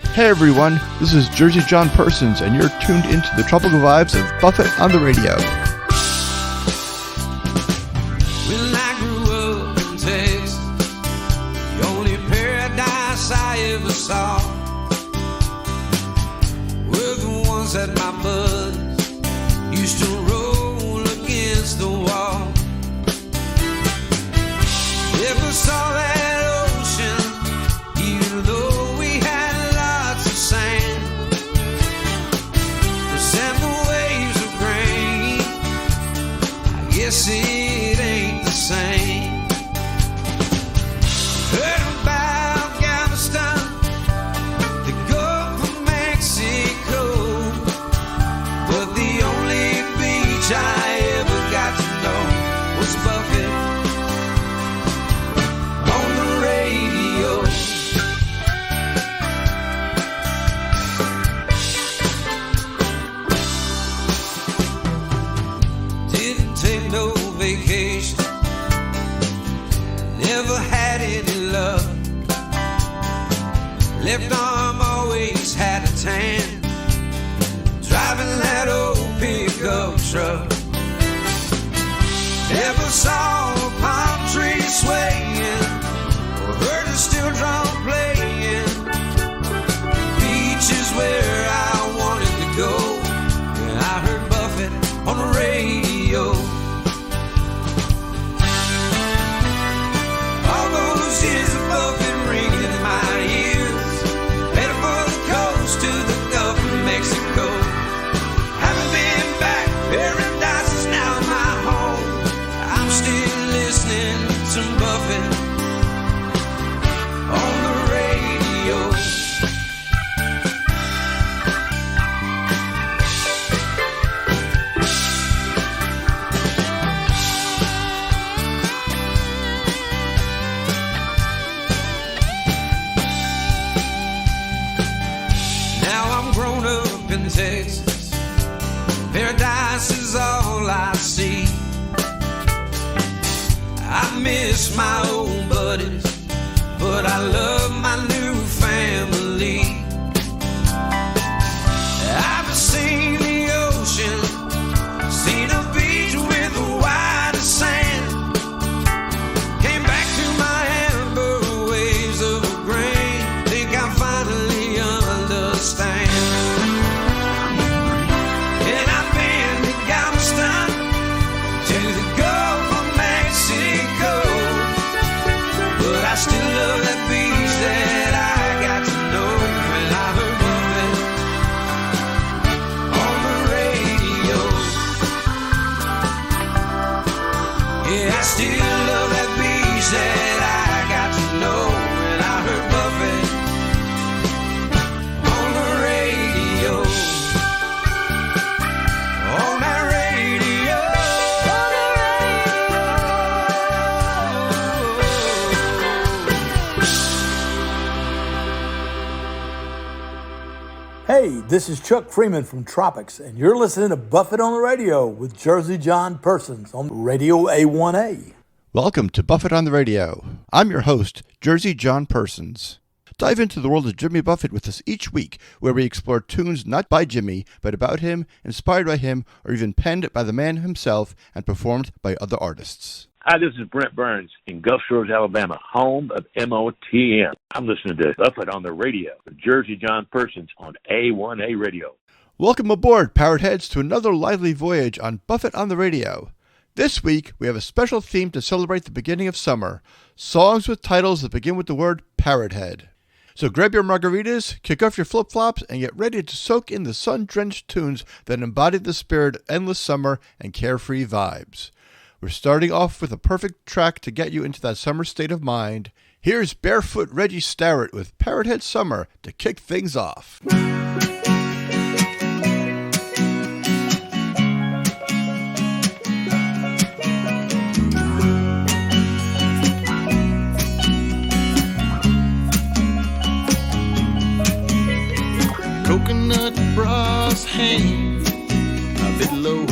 Hey everyone, this is Jersey John Persons, and you're tuned into the tropical vibes of Buffett on the radio. When I grew up in Texas, the only paradise I ever saw were the ones that my buddies used to roll against the wall. Never saw that ocean, even though we had lots of sand. The sand, the waves of grain, I guess it ain't the same. Heard about Galveston, the Gulf of Mexico, but the only beach I ever got to know was Buffett on the radio. Didn't take no vacation, never had any love. Left arm always had a tan, driving that old pickup truck. Never saw a palm tree swaying or heard a steel drum playing. Beach is where I wanted to go, and I heard Buffett on the radio. All those years of Buffett ringing in my ears, headed for the coast to the Gulf of Mexico. Haven't been back, paradise is now my home. I'm still listening to Buffett on the radio. Now I'm grown up in Texas, paradise is all I see. I miss my old buddies, but I love my new family. I've seen the ocean, seen a beach with the whitest sand. Came back to my amber waves of grain. Think I finally understand. And I've been to Galveston, to the Gulf of Mexico, but I still love that beach that I got to know when I heard Buffett on the radio. Yeah, I still love that beach that I got to know when I heard Buffett on the radio. On that radio. Hey, this is Chuck Freeman from Tropics, and you're listening to Buffett on the Radio with Jersey John Persons on Radio A1A. Welcome to Buffett on the radio. I'm your host, Jersey John Persons. Dive into the world of Jimmy Buffett with us each week, where we explore tunes not by Jimmy, but about him, inspired by him, or even penned by the man himself and performed by other artists. Hi, this is Brent Burns in Gulf Shores, Alabama, home of MOTM. I'm listening to Buffett on the radio with Jersey John Persons on A1A Radio. Welcome aboard, Parrotheads, to another lively voyage on Buffett on the radio. This week, we have a special theme to celebrate the beginning of summer, songs with titles that begin with the word Parrothead. So grab your margaritas, kick off your flip-flops, and get ready to soak in the sun-drenched tunes that embody the spirit of endless summer and carefree vibes. We're starting off with a perfect track to get you into that summer state of mind. Here's Barefoot Reggie Starrett with Parrothead Summer to kick things off. Coconut bras hang a bit lower,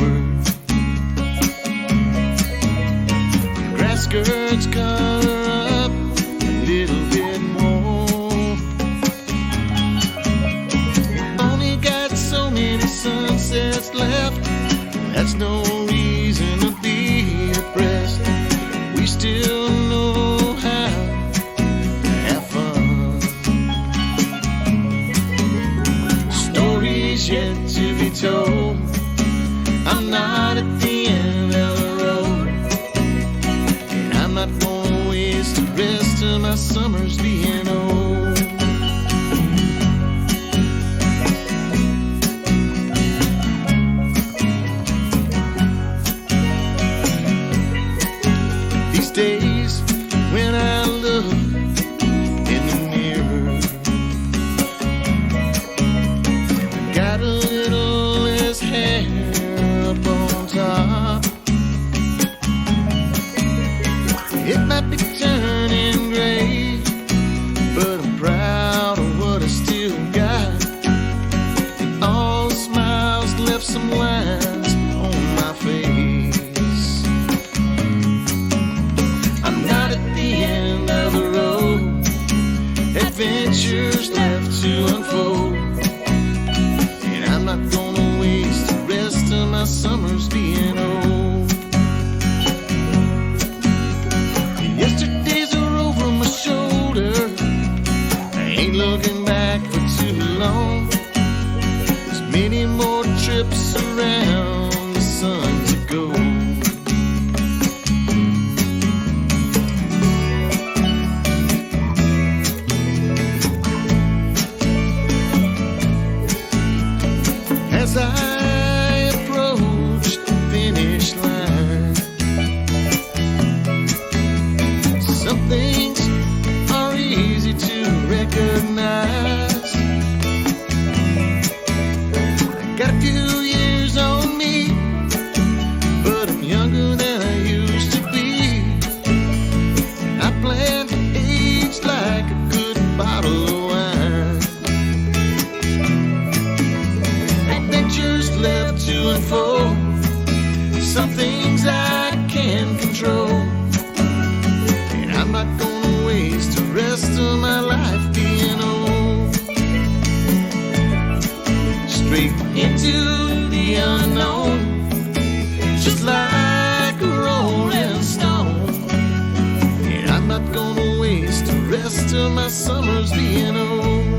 grass skirts color up a little bit more. told. I'm not at the end of the road, and I'm not gonna waste the rest of my summers being old. These days when I look in the mirror, I got a little less hair up on top. It might be turning gray, but I'm proud of what I still got. And all the smiles left some lines on my face. I'm not at the end of the road, adventures left to unfold, and I'm not gonna waste the rest of my summers being old. Yesterdays are over my shoulder, I ain't looking back for too long. There's many more trips around the sun to go. As I approach the finish line, some things are easy to recognize. I got a few years on me, but I'm younger than I used to be. I plan to age like a good bottle of wine. Adventures left to unfold, some things I can't control, and I'm not gonna waste the rest of my life being old. Straight into the unknown, just like a rolling stone, and I'm not gonna waste the rest of my summers being old.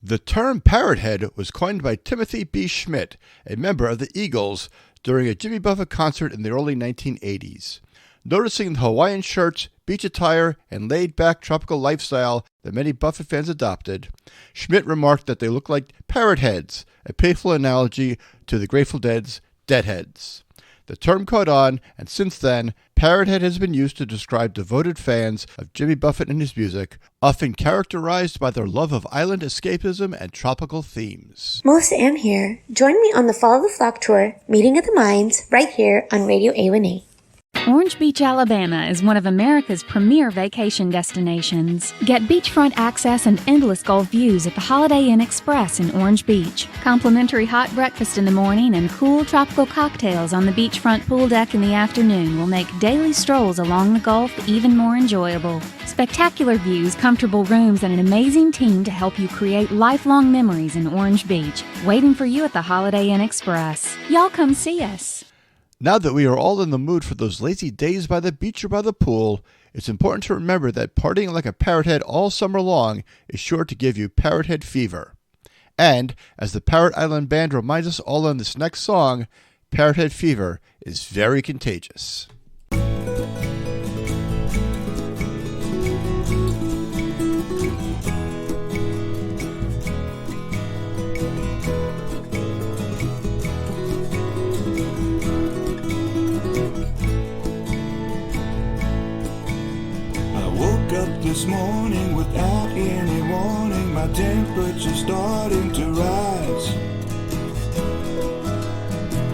The term Parrothead was coined by Timothy B. Schmidt, a member of the Eagles, during a Jimmy Buffett concert in the early 1980s. Noticing the Hawaiian shirts, beach attire, and laid-back tropical lifestyle that many Buffett fans adopted, Schmidt remarked that they looked like parrotheads, a playful analogy to the Grateful Dead's Deadheads. The term caught on, and since then, Parrothead has been used to describe devoted fans of Jimmy Buffett and his music, often characterized by their love of island escapism and tropical themes. Melissa Ann here. Join me on the Follow the Flock tour, Meeting of the Minds, right here on Radio A1A. Orange Beach, Alabama is one of America's premier vacation destinations. Get beachfront access and endless Gulf views at the Holiday Inn Express in Orange Beach. Complimentary hot breakfast in the morning and cool tropical cocktails on the beachfront pool deck in the afternoon will make daily strolls along the Gulf even more enjoyable. Spectacular views, comfortable rooms, and an amazing team to help you create lifelong memories in Orange Beach, waiting for you at the Holiday Inn Express. Y'all come see us. Now that we are all in the mood for those lazy days by the beach or by the pool, it's important to remember that partying like a parrothead all summer long is sure to give you parrothead fever. And, as the Parrot Island Band reminds us all in this next song, parrothead fever is very contagious. This morning, without any warning, my temperature's starting to rise.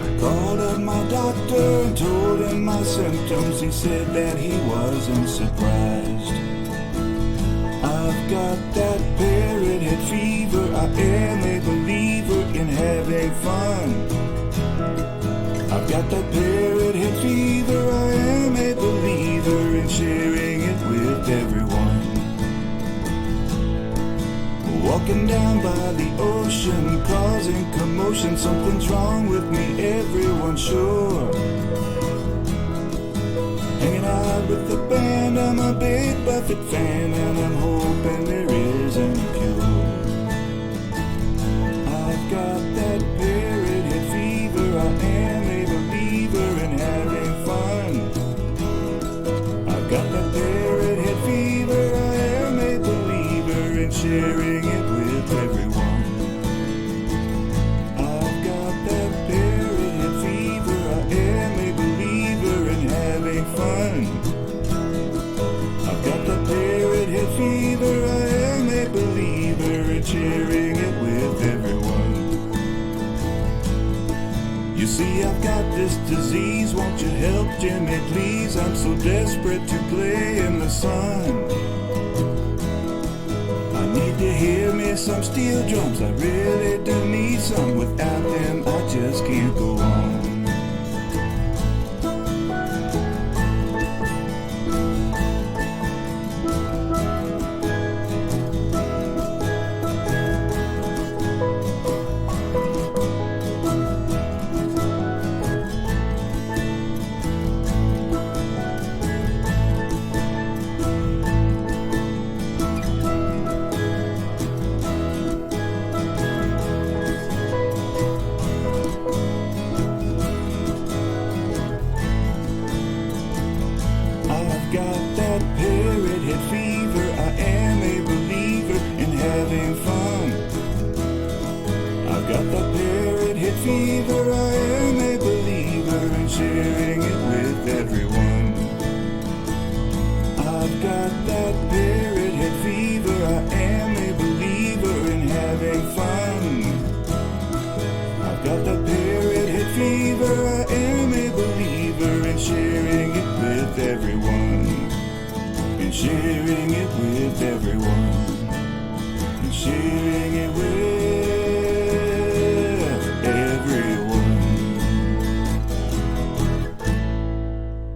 I called up my doctor and told him my symptoms. He said that he wasn't surprised. I've got that parrothead fever. I am a believer in having fun. I've got that parrothead fever. I am a believer in sharing it with everyone. Walking down by the ocean, causing commotion. Something's wrong with me, everyone's sure. Hanging out with the band, I'm a big Buffett fan, and I'm hoping there isn't a cure. I've got that Parrothead fever, I am a believer in having fun. I've got that Parrothead fever, I am a believer in sharing it with everyone. I've got that Parrothead fever, I am a believer in having fun. I've got that Parrothead fever, I am a believer in sharing it with everyone. You see, I've got this disease, won't you help Jimmy please? I'm so desperate to play in the sun. I need to hear me some steel drums, I really do need some. Without them I just can't go on. I've got that Parrothead fever, I am a believer in having fun. I've got that Parrothead fever, I am a believer in sharing it with everyone. I've got that Parrothead fever, I am a believer in having fun. I've got that Parrothead fever, I am a believer in sharing it with everyone. And sharing it with everyone. And sharing it with everyone.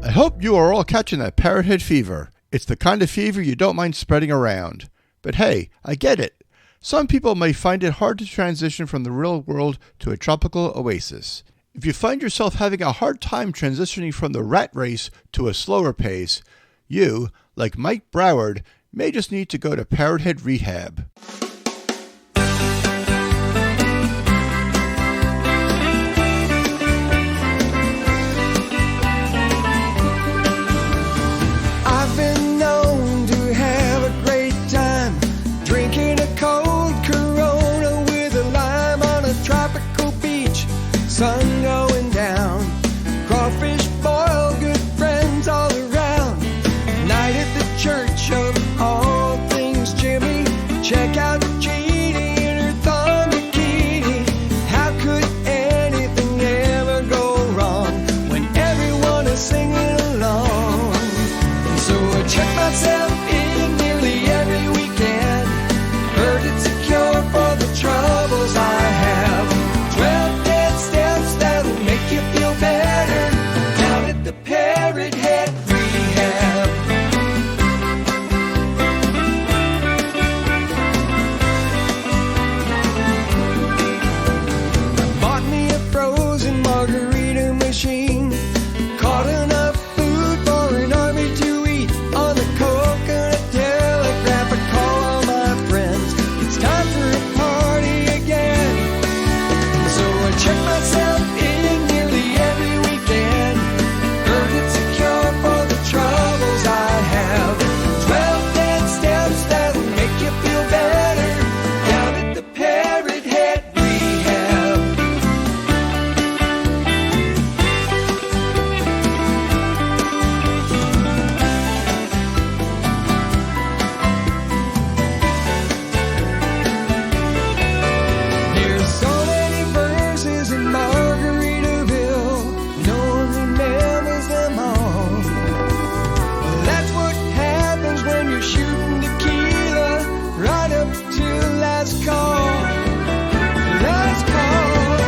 I hope you are all catching that Parrothead fever. It's the kind of fever you don't mind spreading around. But hey, I get it. Some people may find it hard to transition from the real world to a tropical oasis. If you find yourself having a hard time transitioning from the rat race to a slower pace, you, like Mike Broward, may just need to go to Parrothead Rehab. I've been known to have a great time drinking a cold Corona with a lime on a tropical beach, sun going down, crawfish boil, good friends all around. Night at the church of all things Jimmy, check out Jeannie in her thong bikini. How could anything ever go wrong when everyone is singing along? And so I check myself in nearly every weekend. Heard it's a cure for the troubles I have. 12 dead steps that'll make you feel better down at the Parrothead Rehab. Bought me a frozen margarita machine. Caught enough food for an army to eat. On the coconut telegraph, I call all my friends. It's time for a party again. So I check myself in nearly every weekend. Heard it's a cure for the troubles I have. 12 dead steps that'll make you feel better down at the Parrothead Rehab. There's so many verses in Margaritaville, no one remembers them all. Well, that's what happens when you're shooting tequila right up to last call. Last call,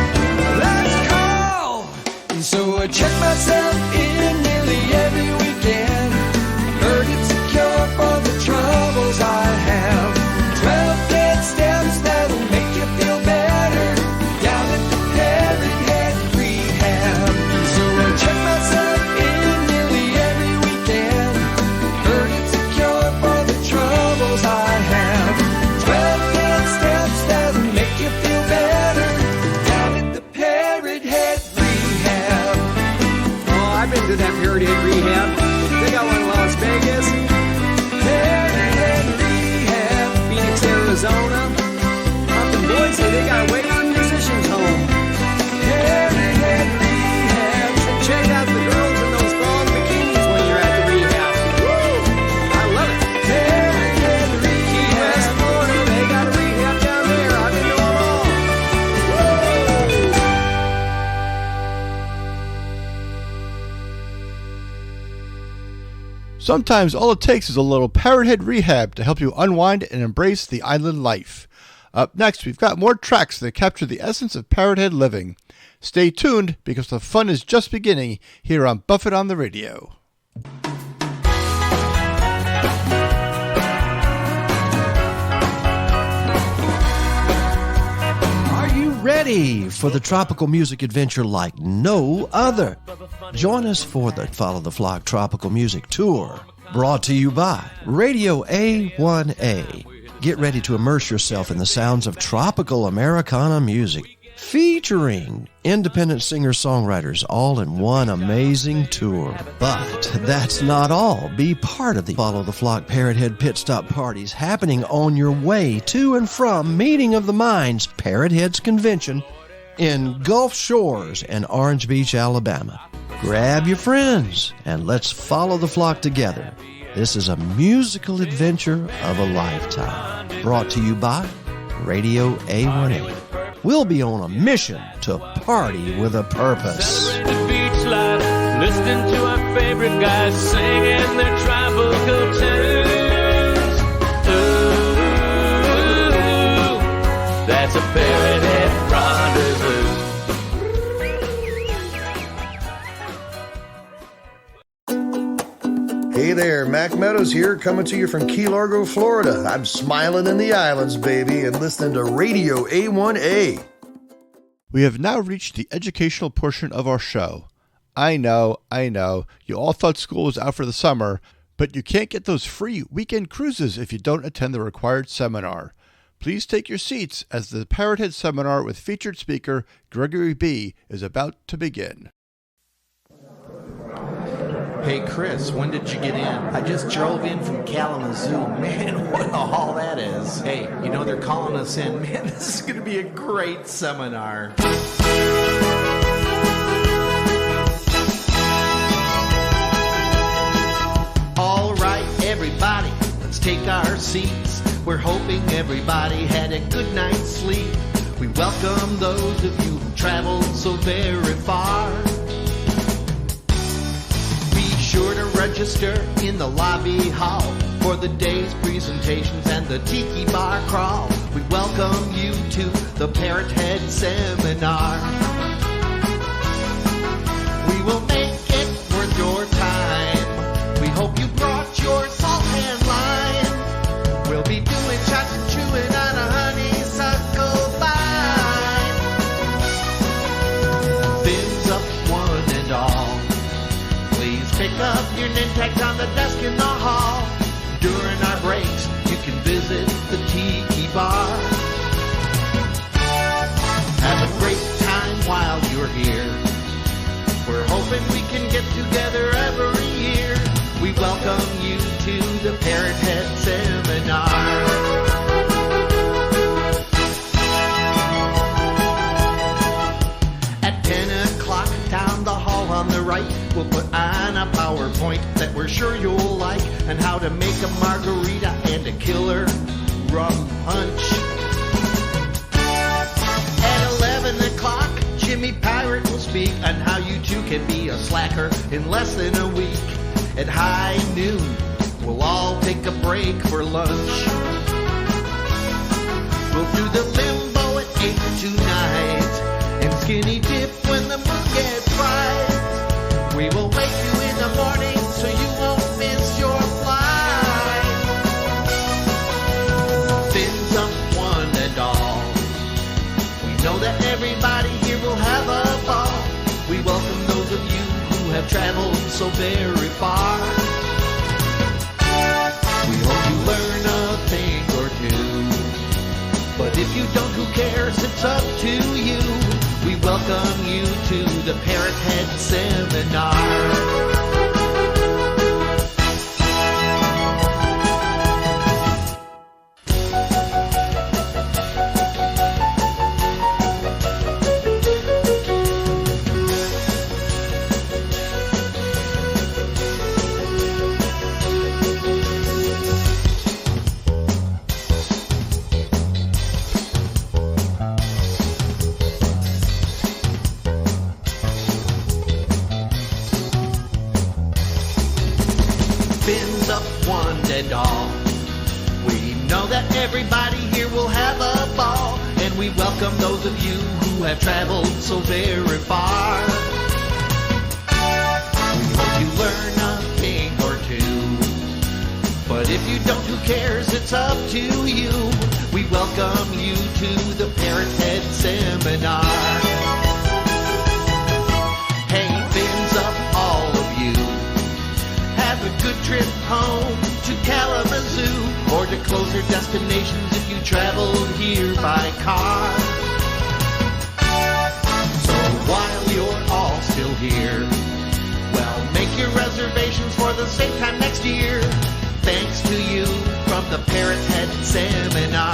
last call. And so I check myself in nearly every weekend. Heard it's a cure for the troubles I have. 12 dead steps Sometimes all it takes is a little Parrothead rehab to help you unwind and embrace the island life. Up next, we've got more tracks that capture the essence of Parrothead living. Stay tuned because the fun is just beginning here on Buffett on the Radio. Ready for the tropical music adventure like no other. Join us for the Follow the Flock Tropical Music Tour, brought to you by Radio A1A. Get ready to immerse yourself in the sounds of tropical Americana music, featuring independent singer-songwriters all in one amazing tour. But that's not all. Be part of the Follow the Flock Parrothead Pit Stop parties happening on your way to and from Meeting of the Minds Parrotheads Convention in Gulf Shores and Orange Beach, Alabama. Grab your friends and let's follow the flock together. This is a musical adventure of a lifetime. Brought to you by Radio A1A. We'll be on a mission to party with a purpose. Celebrate the beach life, listening to our favorite guys singing their tropical tunes. Ooh, that's a Parrothead rendezvous. Hey there, Mac Meadows here, coming to you from Key Largo, Florida. I'm smiling in the islands, baby, and listening to Radio A1A. We have now reached the educational portion of our show. I know, you all thought school was out for the summer, but you can't get those free weekend cruises if you don't attend the required seminar. Please take your seats as the Parrothead Seminar with featured speaker Gregory B. is about to begin. Hey, Chris, when did you get in? I just drove in from Kalamazoo. Man, what a haul that is. Hey, you know they're calling us in. Man, this is going to be a great seminar. All right, everybody, let's take our seats. We're hoping everybody had a good night's sleep. We welcome those of you who traveled so very far. Sure to register in the lobby hall for the day's presentations and the tiki bar crawl. We welcome you to the Parrothead Seminar. We will make it worth your time. We hope you brought your salt and lime. We'll be doing shots and chewing on a honeysuckle vine. Fins up one and all. Pick up your name tags on the desk in the hall. During our breaks, you can visit the tiki bar. Have a great time while you're here. We're hoping we can get together every year. We welcome you to the Parrothead Seminar. Down the hall on the right, we'll put on a PowerPoint that we're sure you'll like, and how to make a margarita and a killer rum punch. At 11 o'clock, Jimmy Pirate will speak on how you too can be a slacker in less than a week. At high noon, we'll all take a break for lunch. We'll do the limbo at 8 tonight, and skinny dip when the moon gets bright. We will wake you in the morning so you won't miss your flight. Fins up one and all. We know that everybody here will have a ball. We welcome those of you who have traveled so very far. We hope you learn a thing or two. But if you don't, who cares? It's up to you. We welcome you to the Parrothead Seminar. everybody here will have a ball, and we welcome those of you who have traveled so very far. We hope you learn a thing or two, but if you don't, who cares? It's up to you. We welcome you to the Parrothead Seminar. Hang fins up, all of you. Have a good trip home to Kalamazoo or to closer destinations if you traveled here by car. So while you're all still here, well, make your reservations for the same time next year. Thanks to you from the Parrothead Seminar.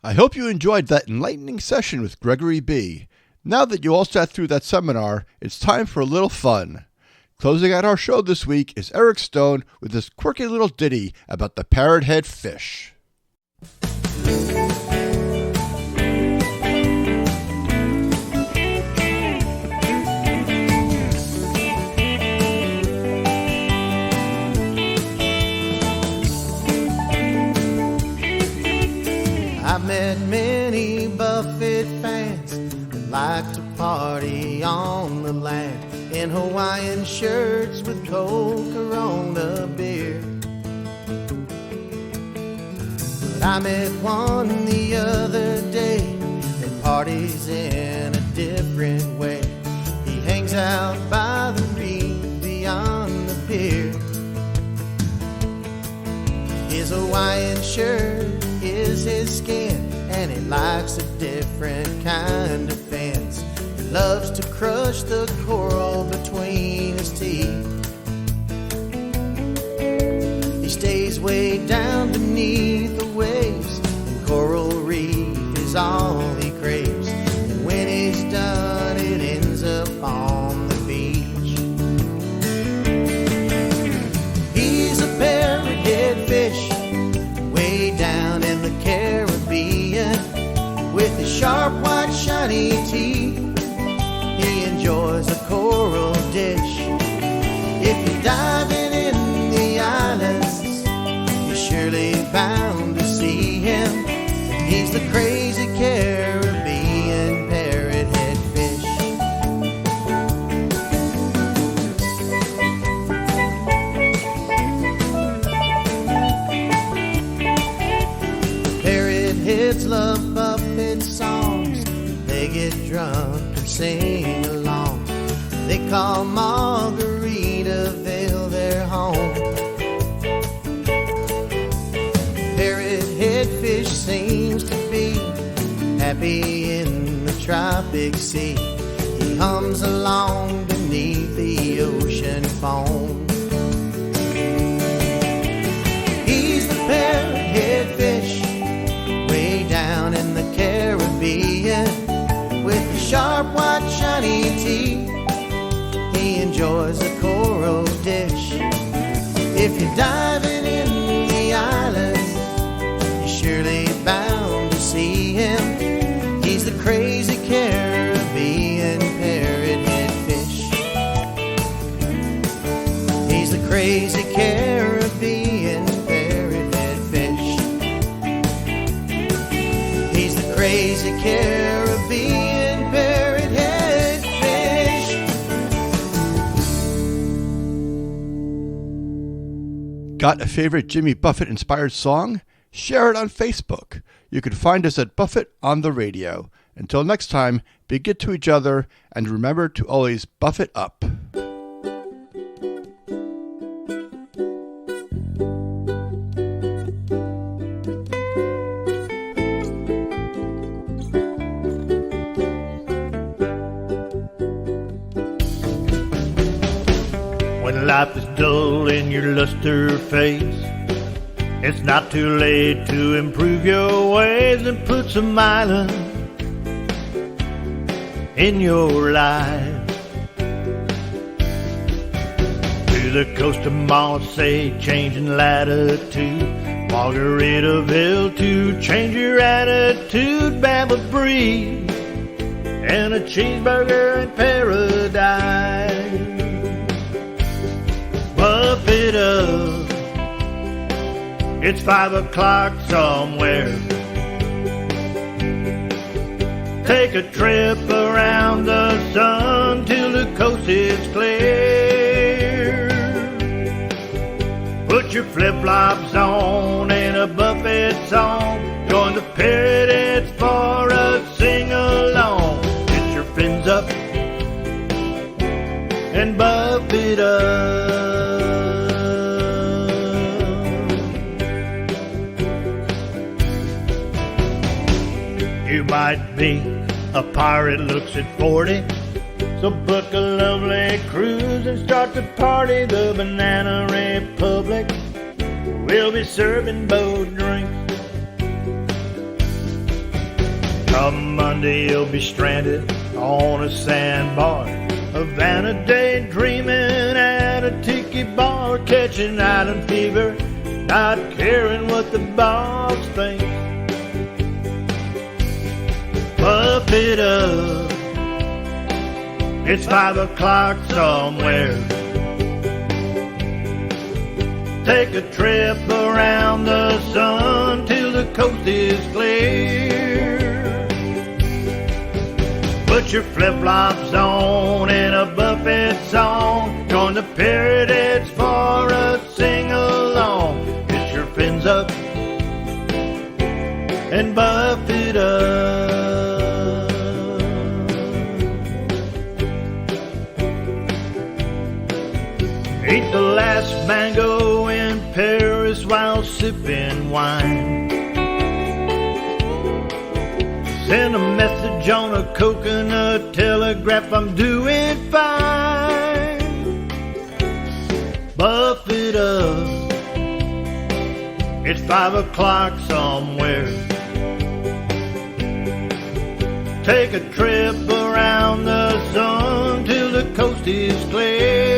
I hope you enjoyed that enlightening session with Gregory B. Now that you all sat through that seminar, it's time for a little fun. Closing out our show this week is Eric Stone with this quirky little ditty about the parrothead fish. I've met many Buffett fans that like to party on the land in Hawaiian shirts with cold Corona beer. But I met one the other day that parties in a different way. He hangs out by the reef beyond the pier. His Hawaiian shirt is his skin, and he likes a different kind of fence. He loves to crush the coral between his teeth. He stays way down beneath the waves, and coral reef is all he craves. And when he's done, it ends up on the beach. He's a parrothead fish way down in the Caribbean, with his sharp, white, shiny teeth. He enjoys a coral dish. If you're diving in the islands, you're surely bound to see him. He's the crazy Caribbean parrothead fish. Parrotheads love Buffett songs. They get drunk and sing along. They call Margaritaville their home. Parrothead fish seems to be happy in the tropic sea. He hums along beneath the ocean foam. He's the parrothead fish way down in the Caribbean, with the sharp, white, shiny teeth. He enjoys a coral dish. If you're diving in the islands, you're surely bound to see him. He's the crazy Caribbean parrothead fish. He's the crazy Caribbean parrothead fish. He's the crazy Caribbean parrothead fish. Got a favorite Jimmy Buffett-inspired song? Share it on Facebook. You can find us at Buffett on the Radio. Until next time, be good to each other, and remember to always Buffett up. When life is dull in your luster face, it's not too late to improve your ways and put some island in your life. To the coast of Marseille, changing latitude, Margaritaville to change your attitude, Bama breed, and a cheeseburger in paradise. Buffett up, it's 5 o'clock somewhere. Take a trip around the sun till the coast is clear. Put your flip-flops on and a Buffett song. Join the Parrotheads for a sing-along. Get your fins up and Buffett up. You might be a pirate, looks at 40. So book a lovely cruise and start the party. The Banana Republic will be serving boat drinks. Come Monday you'll be stranded on a sandbar. Havana daydreaming at a tiki bar. Catching island fever, not caring what the boss thinks. Buffett up, it's 5 o'clock somewhere. Take a trip around the sun till the coast is clear. Put your flip-flops on and a Buffett song. Join the Parrotheads for a sing-along. Get your fins up and Buffett up. Ate the last mango in Paris while sipping wine. Send a message on a coconut telegraph, I'm doing fine. Buffett up, it's 5 o'clock somewhere. Take a trip around the sun till the coast is clear.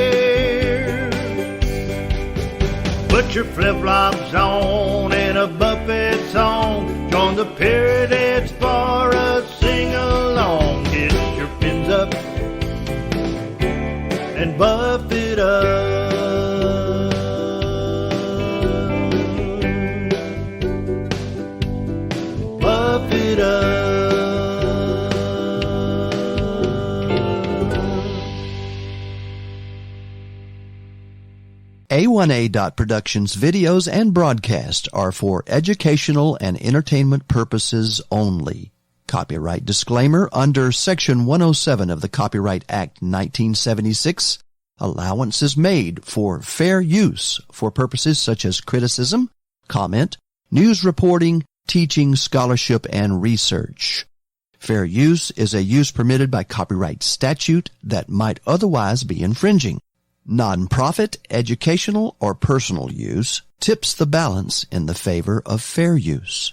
Put your flip-flops on and a Buffett song. Join the Parrotheads for a sing-along. Get your fins up and Buffett up. Buffett up. A1A.Productions videos and broadcasts are for educational and entertainment purposes only. Copyright disclaimer under Section 107 of the Copyright Act 1976. Allowance is made for fair use for purposes such as criticism, comment, news reporting, teaching, scholarship, and research. Fair use is a use permitted by copyright statute that might otherwise be infringing. Non-profit, educational, or personal use tips the balance in the favor of fair use.